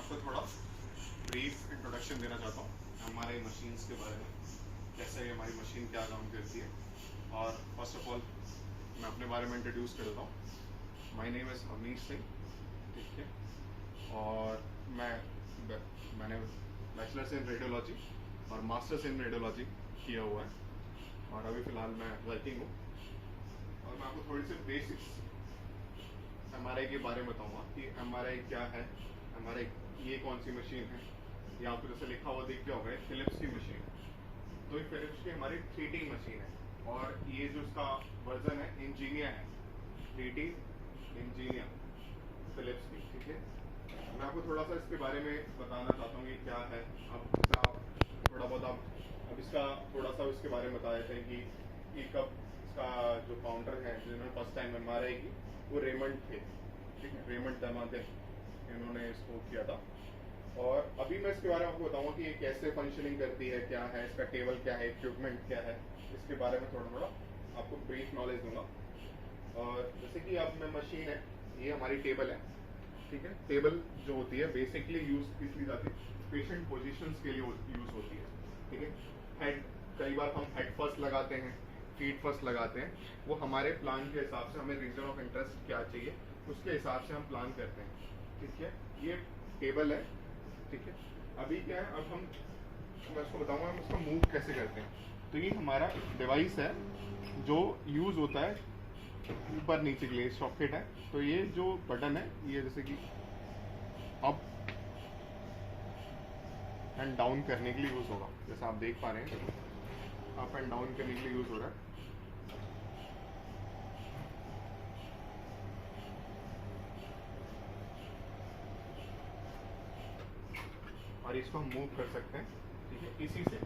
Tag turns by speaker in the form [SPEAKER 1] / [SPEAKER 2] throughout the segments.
[SPEAKER 1] आपको थोड़ा brief introduction देना चाहता हूँ हमारे मशीन्स के बारे में, कैसे हमारी मशीन क्या काम करती है। और फर्स्ट ऑफ ऑल मैं अपने बारे में इंट्रोड्यूस कर देता हूँ। My name is Avnish Singh, ठीक है। और मैंने बैचलर्स इन रेडियोलॉजी और मास्टर्स इन रेडियोलॉजी किया हुआ है, और अभी फ़िलहाल मैं वर्किंग हूँ। और मैं आपको थोड़ी सी बेसिक्स MRI के बारे में बताऊंगा कि MRI क्या है, MRI ये कौन सी मशीन है। यहाँ पर जैसे लिखा हुआ देख लिया होगा, फिलिप्स की मशीन। तो ये फिलिप्स की हमारी 3D मशीन है, और ये जो इसका वर्जन है इंजीनिया है, 3D इंजीनिया फिलिप्स की, ठीक है। मैं आपको थोड़ा सा इसके बारे में बताना चाहता हूँ ये क्या है। अब इसका थोड़ा बहुत अब इसका थोड़ा सा इसके बारे में बता देते हैं कि ये कब इसका जो काउंटर है जिन्होंने फर्स्ट टाइम MRI की वो रेमंड थे, ठीक है। रेमंड दमाते इन्होंने इसको किया था। और अभी मैं इसके बारे में आपको बताऊंगा कि ये कैसे फंक्शनिंग करती है, क्या है इसका टेबल, क्या है इक्विपमेंट, क्या है, इसके बारे में थोड़ा थोड़ा आपको ब्रीफ नॉलेज दूंगा। और जैसे कि अब मैं मशीन है, ये हमारी टेबल है, ठीक है। टेबल जो होती है बेसिकली यूज किस लिए जाती है, पेशेंट पोजीशंस के लिए यूज होती है, ठीक है। हेड, कई बार हम हेड फर्स्ट लगाते हैं, फीट फर्स्ट लगाते हैं, वो हमारे प्लान के हिसाब से, हमें रीजन ऑफ इंटरेस्ट क्या चाहिए उसके हिसाब से हम प्लान करते हैं, ठीक है। ये टेबल है, ठीक है। अभी क्या है, अब मैं इसको बताऊंगा हम इसको मूव कैसे करते हैं। तो ये हमारा डिवाइस है जो यूज होता है ऊपर नीचे के लिए, सॉकेट है। तो ये जो बटन है ये जैसे कि अप एंड डाउन करने के लिए यूज होगा, जैसा आप देख पा रहे हैं, अप एंड डाउन करने के लिए यूज हो रहा है। और इसको हम मूव कर सकते हैं, ठीक है, इसी से।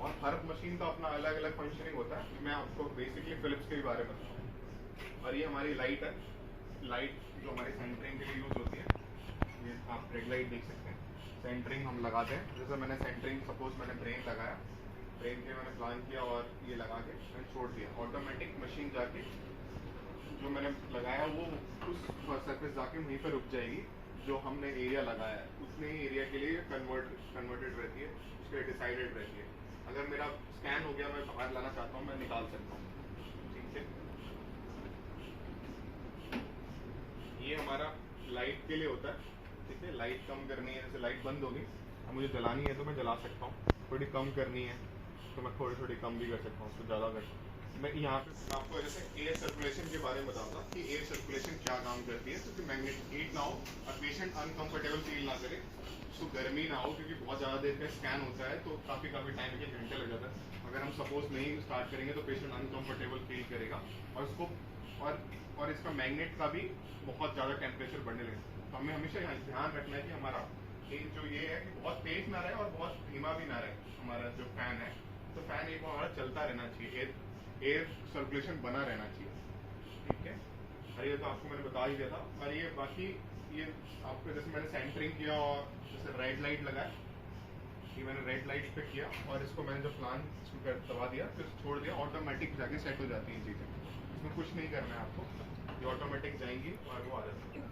[SPEAKER 1] और हर मशीन का अपना अलग अलग फंक्शनिंग होता है। मैं आपको बेसिकली फिलिप्स के बारे में बताऊँ। और ये हमारी लाइट है, लाइट जो हमारी सेंटरिंग के लिए यूज होती है। ये आप रेड लाइट देख सकते हैं, सेंटरिंग हम लगाते हैं। जैसे मैंने सेंटरिंग, सपोज मैंने ब्रेन लगाया, ब्रेन के मैंने प्लान किया और ये लगा के मैंने छोड़ दिया, ऑटोमेटिक मशीन जाके जो मैंने लगाया वो उस सरफेस जाके वहीं पर रुक जाएगी जो हमने एरिया लगाया है, उतने ही एरिया के लिए कन्वर्टेड रहती है, उसके लिए डिसाइडेड रहती है। अगर मेरा स्कैन हो गया, मैं बाहर लाना चाहता हूँ, मैं निकाल सकता हूँ, ठीक है। ये हमारा लाइट के लिए होता है, ठीक है। लाइट कम करनी है, जैसे लाइट बंद होगी, अब मुझे जलानी है तो मैं जला सकता हूँ। थोड़ी कम करनी है तो मैं थोड़ी कम भी कर सकता हूँ, उसको ज़्यादा कर सकता हूँ। मैं यहाँ पे आपको जैसे एयर सर्कुलेशन के बारे में बताऊंगा कि एयर सर्कुलेशन क्या काम करती है। क्योंकि मैग्नेटिक हीट ना हो और पेशेंट अनकंफर्टेबल फील ना करे, उसको गर्मी ना हो, क्योंकि बहुत ज़्यादा देर का स्कैन होता है तो काफ़ी टाइम, 1 घंटे लग जाता है। अगर हम सपोज नहीं स्टार्ट करेंगे तो पेशेंट अनकंफर्टेबल फील करेगा, और उसको और इसका मैग्नेट का भी बहुत ज़्यादा टेम्परेचर बढ़ने लगेगा। तो हमें हमेशा यहाँ ध्यान रखना है कि हमारा जो ये है कि बहुत तेज ना रहे और बहुत धीमा भी ना रहे। हमारा जो फैन है, तो फैन एक हमारा चलता रहना चाहिए, एयर सर्कुलेशन बना रहना चाहिए, ठीक है। और ये तो आपको मैंने बता ही दिया था। और ये बाकी ये आपको जैसे मैंने सेंटरिंग किया और जैसे रेड लाइट लगाया, ये मैंने रेड लाइट पे किया और इसको मैंने जो प्लान इसको दबा दिया, फिर छोड़ दिया, ऑटोमेटिक जाके सेट हो जाती हैं चीज़ें। इसमें कुछ नहीं करना है आपको, ये ऑटोमेटिक जाएंगी और वो आ जाती है,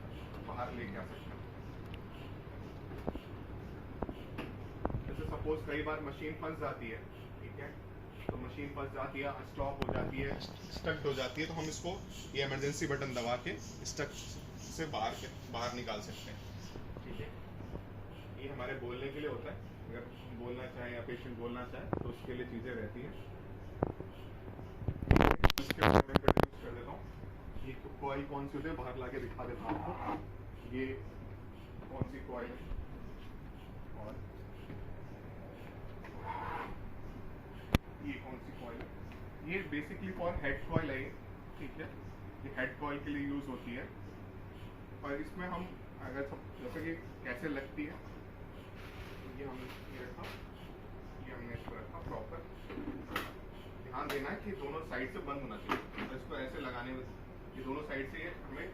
[SPEAKER 1] बाहर लेके आ सकते हैं। जैसे सपोज कई बार मशीन फंस जाती है, ठीक है, तो मशीन फंस जाती है, स्टॉप हो जाती है, स्टक हो जाती है, तो हम इसको ये इमरजेंसी बटन दबा के स्टक से बाहर निकाल सकते हैं, ठीक है। ये हमारे बोलने के लिए होता है, अगर हम बोलना चाहें या पेशेंट बोलना चाहे तो उसके लिए चीज़ें रहती हैं। इसके बारे में इंट्रोड्यूस कर देता हूँ। ये कॉइल कौन सी होती है, बाहर ला के दिखा देता हूँ आपको। ये कौन सी कॉइल है, और ये कौन सी कॉइल है। ये बेसिकली फॉर हेड कॉइल है, ठीक है। ये हेड कॉइल के लिए यूज होती है। और इसमें हम अगर जैसे कि कैसे लगती है, ये हमने ये रखा, ये हमने इसको रखा प्रॉपर। ध्यान देना है कि दोनों साइड से बंद होना चाहिए, और इसको ऐसे लगाने में ये दोनों साइड से ये हमें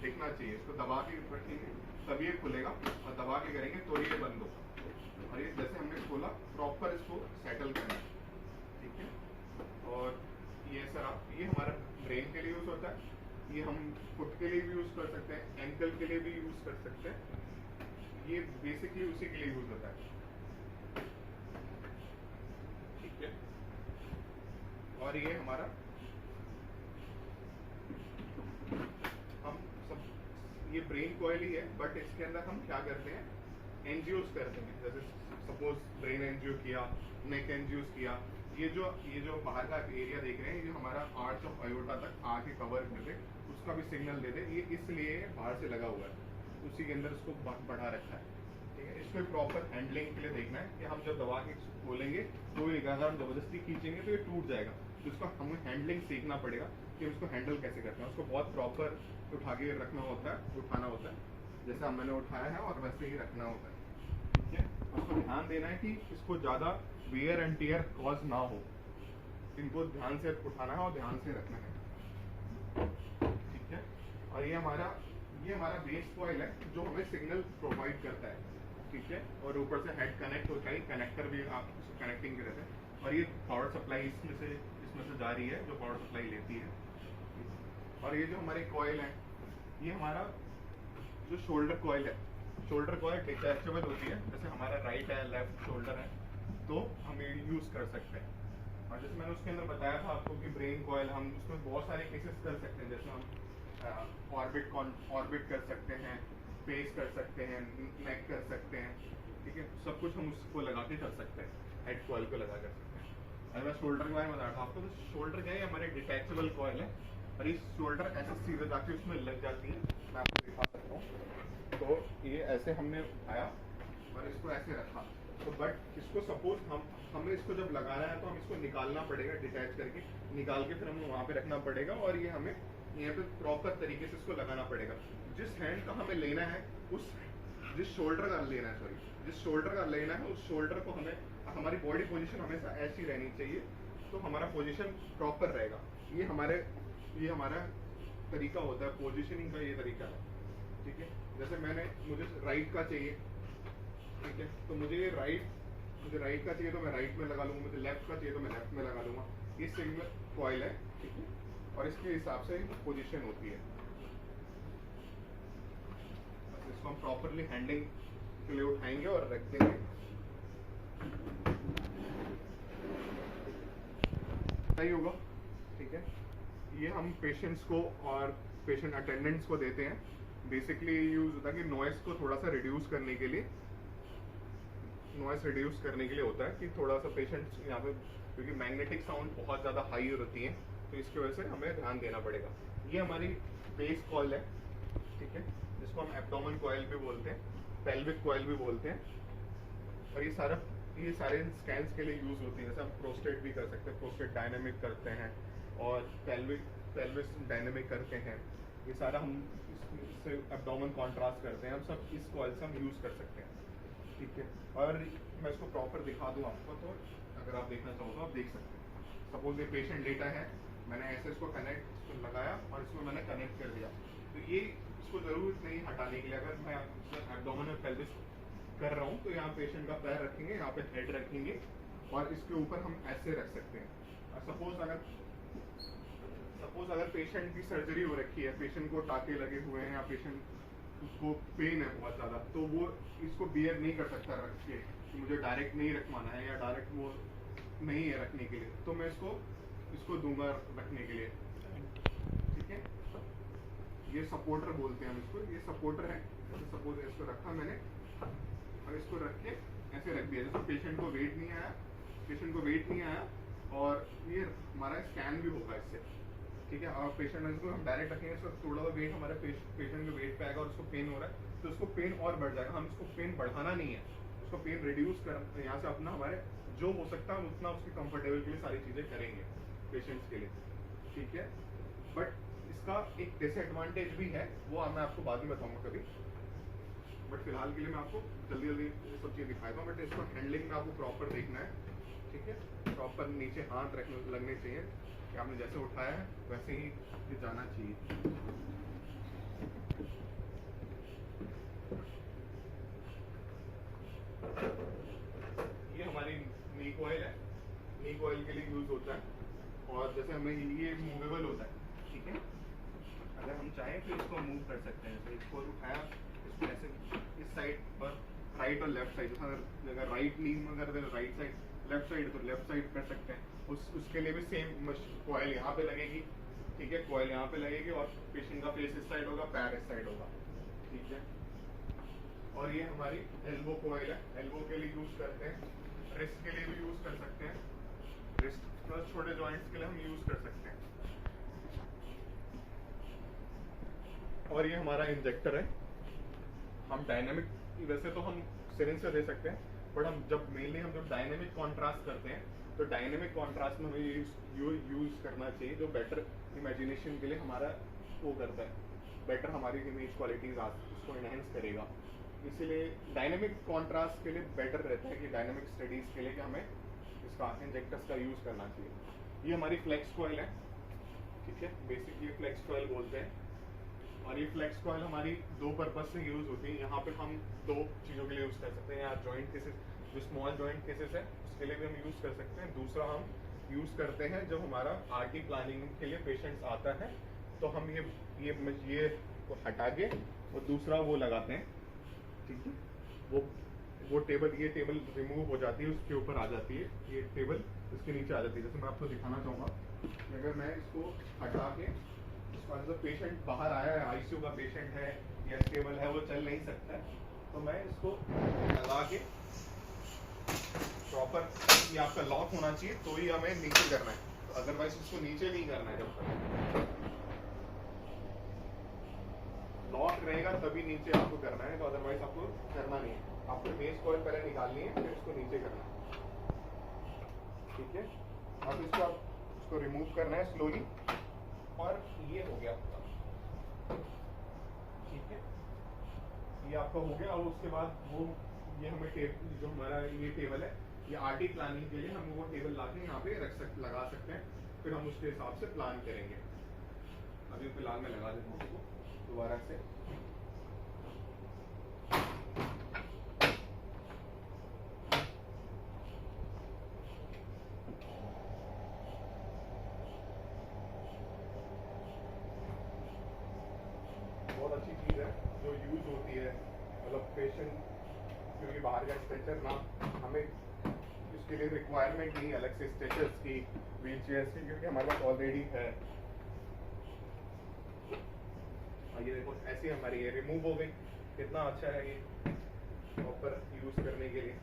[SPEAKER 1] दिखना चाहिए। इसको दबा के रखेंगे तभी ये खुलेगा, और दबा के करेंगे तो ये बंद होगा। और ये जैसे हमने खोला, प्रॉपर इसको सेटल करना है, ठीक है। और ये सर ये हमारा ब्रेन के लिए यूज होता है, ये हम फुट के लिए भी यूज कर सकते हैं, एंकल के लिए भी यूज कर सकते हैं, ये बेसिकली उसी के लिए यूज होता है, ठीक है। और ये हमारा हम सब ये ब्रेन कॉइल ही है, बट इसके अंदर हम क्या करते हैं, एनजीओस करते हैं। जैसे सपोज ब्रेन एनजीओ किया, नेक एनजीओस किया, ये जो बाहर का एरिया देख रहे हैं, ये हमारा आर्च ऑफ आयोटा तक आके कवर कर दे, उसका भी सिग्नल दे दे, ये इसलिए बाहर से लगा हुआ है, उसी के अंदर इसको बढ़ा रखा है, ठीक है। इसको प्रॉपर हैंडलिंग के लिए देखना है कि हम जब दबा के खोलेंगे तो ये अगर हम जबरदस्ती खींचेंगे तो ये टूट जाएगा, तो इसको हमें हैंडलिंग सीखना पड़ेगा कि उसको हैंडल कैसे करते हैं। उसको बहुत प्रॉपर उठा के रखना होता है, उठाना होता है, जैसा मैंने उठाया है और वैसे ही रखना होता है, ठीक है। आपको ध्यान देना है कि इसको ज़्यादा वेयर एंड टियर कॉज ना हो, इनको ध्यान से उठाना है और ध्यान से रखना है, ठीक है। और ये हमारा बेस कॉइल है जो हमें सिग्नल प्रोवाइड करता है, ठीक है। और ऊपर से हेड कनेक्ट होता है, कनेक्टर भी आप कनेक्टिंग के रहते हैं। और ये पावर सप्लाई इसमें से जा रही है, जो पावर सप्लाई लेती है। और ये जो हमारे कॉइल है, ये हमारा जो शोल्डर कॉइल है, शोल्डर कॉइल डिटैचेबल होती है। जैसे हमारा राइट है, लेफ्ट शोल्डर है, तो हम ये यूज़ कर सकते हैं। और जैसे मैंने उसके अंदर बताया था आपको कि ब्रेन कॉइल हम उसमें बहुत सारे केसेस कर सकते हैं। जैसे हम ऑर्बिट कर सकते हैं, फेस कर सकते हैं, नेक कर सकते हैं, ठीक है। सब कुछ हम उसको लगा के कर सकते हैं, हेड कॉइल को लगा कर सकते हैं। अगर मैं शोल्डर के बारे में बता था आपको, तो शोल्डर क्या है, हमारे डिटैचेबल कॉइल है, और इस शोल्डर ऐसे सीधे जाके उसमें लग जाती है। मैं आपको दिखा सकता हूँ। तो ये ऐसे हमने उठाया और इसको ऐसे रखा, तो बट इसको सपोज हमें इसको जब लगाना है तो हम इसको निकालना पड़ेगा, डिटैच करके निकाल के फिर हमें वहाँ पे रखना पड़ेगा, और ये हमें यहाँ पे प्रॉपर तरीके से इसको लगाना पड़ेगा। जिस हैंड का हमें लेना है, जिस शोल्डर का लेना है, जिस शोल्डर का लेना है, उस शोल्डर को हमें, हमारी बॉडी पोजीशन हमेशा ऐसी रहनी चाहिए, तो हमारा पोजीशन प्रॉपर रहेगा। ये हमारा तरीका होता है, पोजीशनिंग का ये तरीका है, ठीक है। जैसे मुझे राइट का चाहिए, ठीक है, तो मुझे राइट का चाहिए तो मैं राइट में लगा लूंगा, मुझे लेफ्ट का चाहिए तो मैं लेफ्ट में लगा लूंगा। ये सिग्नल कॉइल है, ठीक है, और इसके हिसाब से पोजीशन होती है। इसको हम प्रॉपरली हैंडलिंग के लिए उठाएंगे और रख देंगे। सही होगा, ठीक है। ये हम पेशेंट्स को और पेशेंट अटेंडेंट्स को देते हैं। बेसिकली यूज होता है कि नॉइस को थोड़ा सा रिड्यूस करने के लिए, होता है कि थोड़ा सा पेशेंट्स यहाँ पे, क्योंकि मैग्नेटिक साउंड बहुत ज़्यादा हाई होती है, तो इसकी वजह से हमें ध्यान देना पड़ेगा। ये हमारी बेस कॉइल है, ठीक है, जिसको हम एब्डोमेन कॉइल भी बोलते हैं, पेल्विक कॉइल भी बोलते हैं। और ये सारे स्कैन्स के लिए यूज होती है। जैसे हम प्रोस्टेट भी कर सकते हैं, प्रोस्टेट डायनेमिक करते हैं, और पेल्विस डायनेमिक करते हैं। ये सारा हम इससे एब्डोमेन कॉन्ट्रास्ट करते हैं, हम सब इस कॉइल से हम यूज कर सकते हैं, ठीक है। और मैं इसको प्रॉपर दिखा दूँ आपको, तो अगर आप देखना चाहो तो आप देख सकते हैं। सपोज ये पेशेंट डेटा है, मैंने ऐसे इसको लगाया और इसको मैंने कनेक्ट कर दिया, तो ये इसको ज़रूरत नहीं हटाने के लिए। अगर मैं एब्डोमेन और पेल्विस कर रहा हूँ, तो यहाँ पेशेंट का पैर रखेंगे, यहाँ पे हेड रखेंगे, और इसके ऊपर हम ऐसे रख सकते हैं। और सपोज अगर पेशेंट की सर्जरी हो रखी है, पेशेंट को टाके लगे हुए हैं, या पेशेंट उसको पेन है बहुत ज़्यादा, तो वो इसको बियर नहीं कर सकता रख के, मुझे डायरेक्ट नहीं रखवाना है या डायरेक्ट वो नहीं है रखने के लिए, तो मैं इसको दूंगा रखने के लिए, ठीक है। ये सपोर्टर बोलते हैं हम इसको, ये सपोर्टर है। जैसे सपोज इसको रखा मैंने, और इसको रख के ऐसे रख दिया, जैसे पेशेंट को वेट नहीं आया, और ये हमारा स्कैन भी होगा इससे, ठीक है। और पेशेंट को हम डायरेक्ट रखेंगे, इसको थोड़ा सा वेट हमारे पेशेंट के वेट पे आएगा, और उसको पेन हो रहा है, तो उसको पेन और बढ़ जाएगा। हम इसको पेन बढ़ाना नहीं है, उसको पेन रिड्यूस कर, यहाँ से अपना हमारे जो हो सकता है उतना उसके कंफर्टेबल के लिए सारी चीज़ें करेंगे पेशेंट्स के लिए, ठीक है। बट इसका एक डिसएडवांटेज भी है, वो मैं आपको बाद में बताऊंगा कभी, बट फिलहाल के लिए मैं आपको जल्दी ये सब चीज़ दिखाता हूँ। बट इसको हैंडलिंग में आपको प्रॉपर देखना है, ठीक है। प्रॉपर नीचे हाथ लगने चाहिए, कि आपने जैसे उठाया है वैसे ही ये जाना चाहिए। ये हमारी नी कॉइल है, नी कॉइल के लिए यूज होता है, और जैसे हमें ये मूवेबल होता है, ठीक है। अगर हम चाहें तो इसको मूव कर सकते हैं, तो इसको उठाया, इसको ऐसे इस साइड पर राइट और लेफ्ट साइड, अगर राइट नी में अगर राइट साइड, लेफ्ट साइड तो लेफ्ट साइड कर सकते हैं। उसके लिए भी सेम कॉइल यहाँ पे लगेगी, ठीक है, कॉइल यहाँ पे लगेगी और पेशेंट का फेस इस साइड होगा, पैर इस साइड होगा, ठीक है। और ये हमारी एल्बो कॉइल है, एल्बो के लिए यूज करते हैं, रिस्ट के लिए भी यूज कर सकते हैं, रिस्ट प्लस छोटे जॉइंट्स के लिए हम यूज कर सकते हैं। और ये हमारा इंजेक्टर है, हम डायनेमिक, वैसे तो हम सिरिंज से दे सकते हैं, बट हम जब डायनेमिक कॉन्ट्रास्ट करते हैं तो डायनेमिक कॉन्ट्रास्ट में हमें यूज करना चाहिए, जो बेटर इमेजिनेशन के लिए हमारा वो करता है, बेटर हमारी इमेज क्वालिटीज उसको इनहेंस करेगा। इसीलिए डायनेमिक कॉन्ट्रास्ट के लिए बेटर रहता है कि डायनेमिक स्टडीज के लिए कि हमें इसका इंजेक्टर्स का यूज करना चाहिए। ये हमारी फ्लेक्स कॉइल है, ठीक है, बेसिकली फ्लेक्स कॉइल बोलते हैं। और ये फ्लेक्स कॉइल हमारी दो पर्पज से यूज होती है। यहाँ पे हम दो चीज़ों के लिए यूज कर सकते हैं, यहाँ जॉइंट केसेस, जो स्मॉल जॉइंट केसेस है उसके लिए भी हम यूज कर सकते हैं। दूसरा हम यूज करते हैं जब हमारा आरटी प्लानिंग के लिए पेशेंट्स आता है तो हम ये को हटा के और दूसरा वो लगाते हैं, ठीक है, वो टेबल, ये टेबल रिमूव हो जाती है, उसके ऊपर आ जाती है, ये टेबल इसके नीचे आ जाती है। जैसे मैं आपको दिखाना चाहूँगा कि अगर मैं इसको हटा के, जो पेशेंट बाहर आया है, आईसीयू का पेशेंट है या स्टेबल है, वो चल नहीं सकता है, तो मैं इसको लगा के प्रॉपर, ये आपका लॉक होना चाहिए तो ही हमें नीचे करना है, तो अदरवाइज इसको नीचे नहीं करना है। जब तक लॉक रहेगा तभी नीचे आपको करना है, तो अदरवाइज आपको करना नहीं है। आपको बेस कॉइल पहले निकालनी है, फिर इसको नीचे करना है, ठीक है। अब इसको रिमूव करना है स्लोली, और ये हो गया आपका, ठीक है, ये आपका हो गया। और उसके बाद ये हमें जो हमारा ये टेबल है, ये आरटी प्लानिंग के लिए हम वो टेबल लाके यहाँ पे लगा सकते हैं, फिर हम उसके हिसाब से प्लान करेंगे। अभी फिलहाल मैं लगा देता हूँ उसको दोबारा से। बहुत अच्छी चीज़ है जो यूज होती है, मतलब पेशेंट, क्योंकि बाहर का स्ट्रेचर ना, हमें इसके लिए रिक्वायरमेंट नहीं अलग से स्ट्रेचर्स की, व्हील चेयर्स की, क्योंकि हमारे पास ऑलरेडी है। और ये देखो ऐसी हमारी ये रिमूव हो गई, कितना अच्छा है ये प्रॉपर यूज करने के लिए।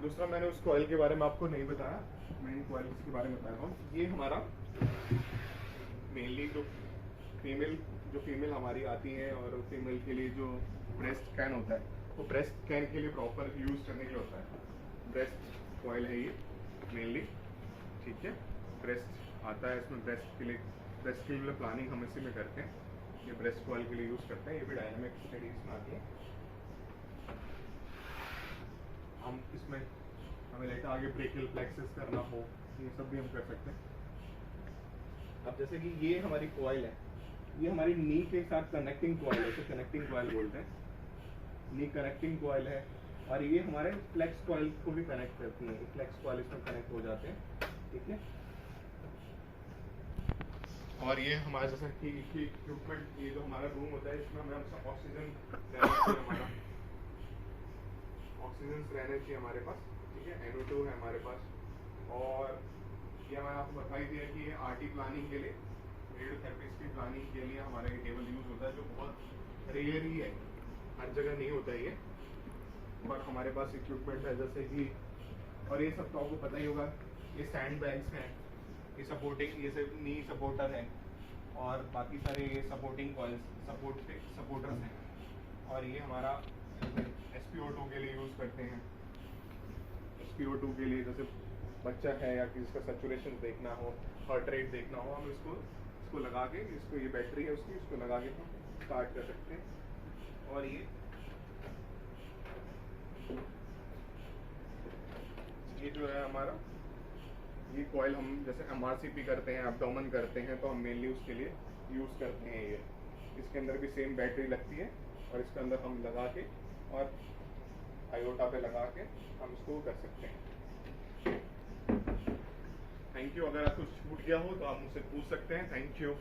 [SPEAKER 1] दूसरा, मैंने उस कॉइल के बारे में आपको नहीं बताया, मैं इन कॉइल्स के बारे में बता रहा हूँ। ये हमारा मेनली जो फीमेल हमारी आती है, और फीमेल के लिए जो ब्रेस्ट कैन होता है, वो ब्रेस्ट कैन के लिए प्रॉपर यूज करने के लिए होता है। ब्रेस्ट कॉइल है ये मेनली, ठीक है, ब्रेस्ट आता है इसमें, ब्रेस्ट के लिए प्लानिंग हम इसी में करते हैं। ये ब्रेस्ट कॉइल के लिए यूज करते हैं, ये भी डायनामिक स्टडीज में आती है। हम इसमें हमें लेकर आगे ब्रेकियल प्लेक्सस करना हो, ये सब भी हम कर सकते हैं। अब जैसे कि ये हमारी कॉइल है, ये हमारी नी के साथ कनेक्टिंग कॉइल है, इसे कनेक्टिंग कॉइल बोलते हैं, नी कनेक्टिंग कॉइल है। और ये हमारे फ्लेक्स कॉइल को भी कनेक्ट करती है, फ्लेक्स कॉइल इसमें कनेक्ट हो जाते हैं, ठीक है। और ये हमारा जैसे कि इक्विपमेंट, ये जो हमारा रूम होता है, इसमें हमें ऑक्सीजन रहने चाहिए हमारे पास, ठीक है, NO2 है हमारे पास। और ये मैंने आपको बता ही दिया कि ये आरटी प्लानिंग के लिए, रेडियोथेरेपिस्ट की प्लानिंग के लिए हमारा ये टेबल यूज होता है, जो बहुत रेयर ही है, हर जगह नहीं होता है ये, पर हमारे पास इक्विपमेंट है जैसे कि, और ये सब तो आपको पता ही होगा, ये सैंड बैग्स हैं, ये सपोर्टिंग, ये सब नी सपोर्टर हैं, और बाकी सारे ये सपोर्टिंग कॉइल्स, सपोर्टर्स हैं। और ये हमारा SpO2 के लिए यूज़ करते हैं। SpO2 के लिए जैसे बच्चा है या किसी का सैचुरेशन देखना हो, हार्ट रेट देखना हो, हम इसको लगा के, इसको, ये बैटरी है उसकी, इसको लगा के हम स्टार्ट कर सकते हैं। और ये जो है हमारा, ये कॉइल हम जैसे MRCP करते हैं, एब्डोमेन करते हैं, तो हम मेनली उसके लिए यूज़ करते हैं ये। इसके अंदर भी सेम बैटरी लगती है, और इसके अंदर हम लगा के और आयोटा पे लगा के हम इसको कर सकते हैं। Thank you. अगर कुछ छूट गया हो तो आप मुझसे पूछ सकते हैं। Thank you.